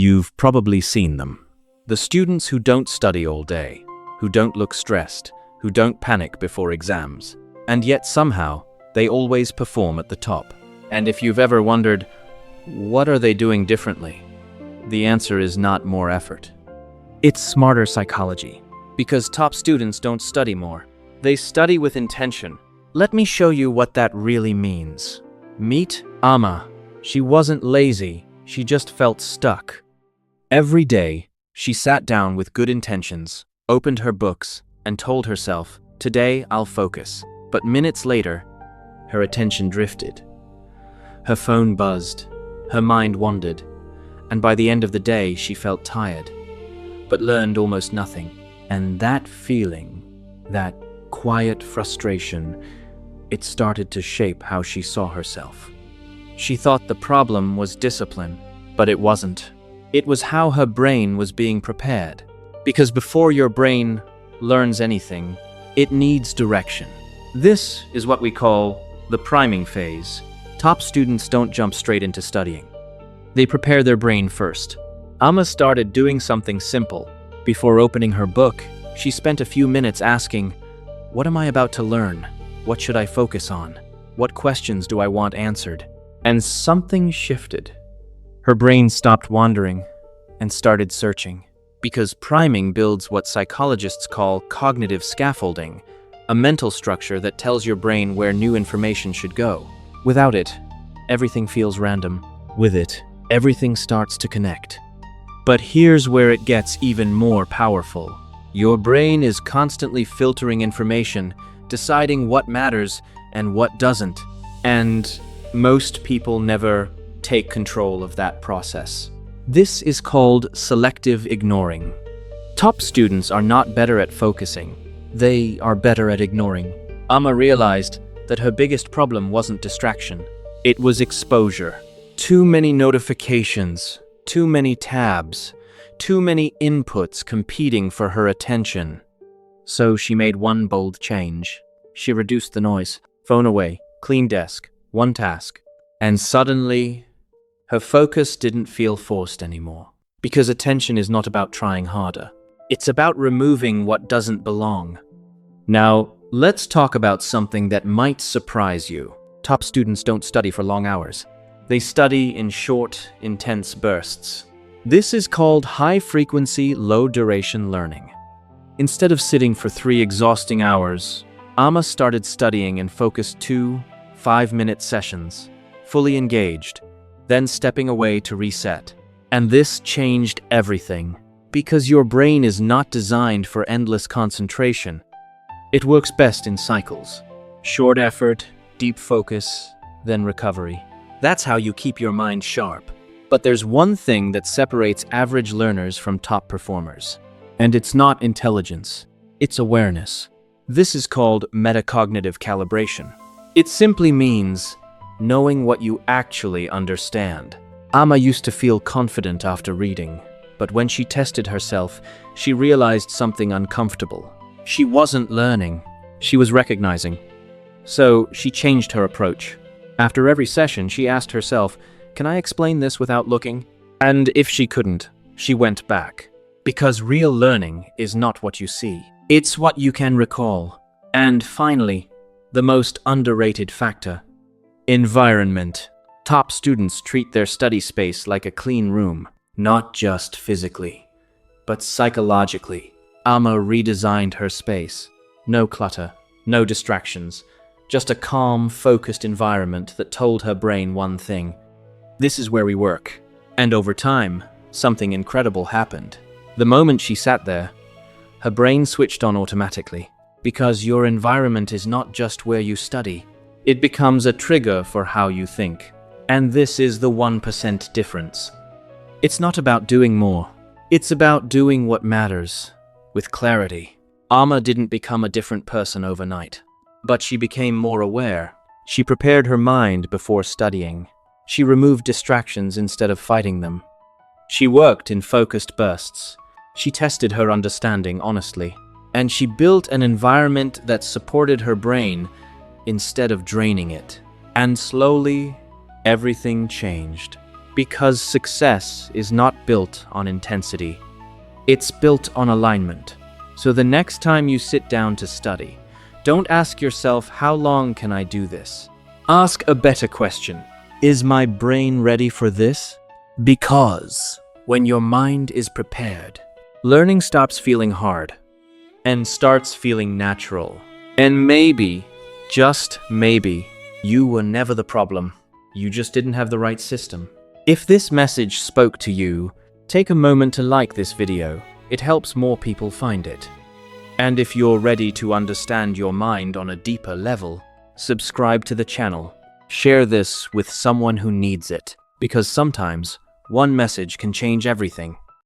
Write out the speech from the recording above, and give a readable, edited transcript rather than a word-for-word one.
You've probably seen them. The students who don't study all day, who don't look stressed, who don't panic before exams, and yet somehow they always perform at the top. And if you've ever wondered, what are they doing differently? The answer is not more effort. It's smarter psychology. Because top students don't study more. They study with intention. Let me show you what that really means. Meet Amma. She wasn't lazy, she just felt stuck. Every day, she sat down with good intentions, opened her books, and told herself, today I'll focus. But minutes later, her attention drifted. Her phone buzzed, her mind wandered, and by the end of the day she felt tired, but learned almost nothing. And that feeling, that quiet frustration, it started to shape how she saw herself. She thought the problem was discipline, but it wasn't. It was how her brain was being prepared. Because before your brain learns anything, it needs direction. This is what we call the priming phase. Top students don't jump straight into studying. They prepare their brain first. Amma started doing something simple. Before opening her book, she spent a few minutes asking, what am I about to learn? What should I focus on? What questions do I want answered? And something shifted. Her brain stopped wandering and started searching. Because priming builds what psychologists call cognitive scaffolding, a mental structure that tells your brain where new information should go. Without it, everything feels random. With it, everything starts to connect. But here's where it gets even more powerful. Your brain is constantly filtering information, deciding what matters and what doesn't. And most people never take control of that process. This is called selective ignoring. Top students are not better at focusing. They are better at ignoring. Amma realized that her biggest problem wasn't distraction. It was exposure. Too many notifications, too many tabs, too many inputs competing for her attention. So she made one bold change. She reduced the noise, phone away, clean desk, one task. And suddenly, her focus didn't feel forced anymore. Because attention is not about trying harder. It's about removing what doesn't belong. Now, let's talk about something that might surprise you. Top students don't study for long hours. They study in short, intense bursts. This is called high-frequency, low-duration learning. Instead of sitting for 3 exhausting hours, Amma started studying in focused 2 5-minute sessions, fully engaged, then stepping away to reset. And this changed everything. Because your brain is not designed for endless concentration. It works best in cycles. Short effort, deep focus, then recovery. That's how you keep your mind sharp. But there's one thing that separates average learners from top performers. And it's not intelligence. It's awareness. This is called metacognitive calibration. It simply means knowing what you actually understand. Amma used to feel confident after reading. But when she tested herself, she realized something uncomfortable. She wasn't learning. She was recognizing. So she changed her approach. After every session, she asked herself, can I explain this without looking? And if she couldn't, she went back. Because real learning is not what you see. It's what you can recall. And finally, the most underrated factor, environment. Top students treat their study space like a clean room. Not just physically, but psychologically. Amma redesigned her space. No clutter, no distractions, just a calm, focused environment that told her brain one thing. This is where we work. And over time, something incredible happened. The moment she sat there, her brain switched on automatically. Because your environment is not just where you study. It becomes a trigger for how you think. And this is the 1% difference. It's not about doing more. It's about doing what matters, with clarity. Amma didn't become a different person overnight, but she became more aware. She prepared her mind before studying. She removed distractions instead of fighting them. She worked in focused bursts. She tested her understanding honestly. And she built an environment that supported her brain instead of draining it. And slowly, everything changed. Because success is not built on intensity. It's built on alignment. So the next time you sit down to study, don't ask yourself, how long can I do this? Ask a better question. Is my brain ready for this? Because when your mind is prepared, learning stops feeling hard and starts feeling natural. And maybe, just maybe, you were never the problem. You just didn't have the right system. If this message spoke to you, take a moment to like this video. It helps more people find it. And if you're ready to understand your mind on a deeper level, subscribe to the channel. Share this with someone who needs it, because sometimes one message can change everything.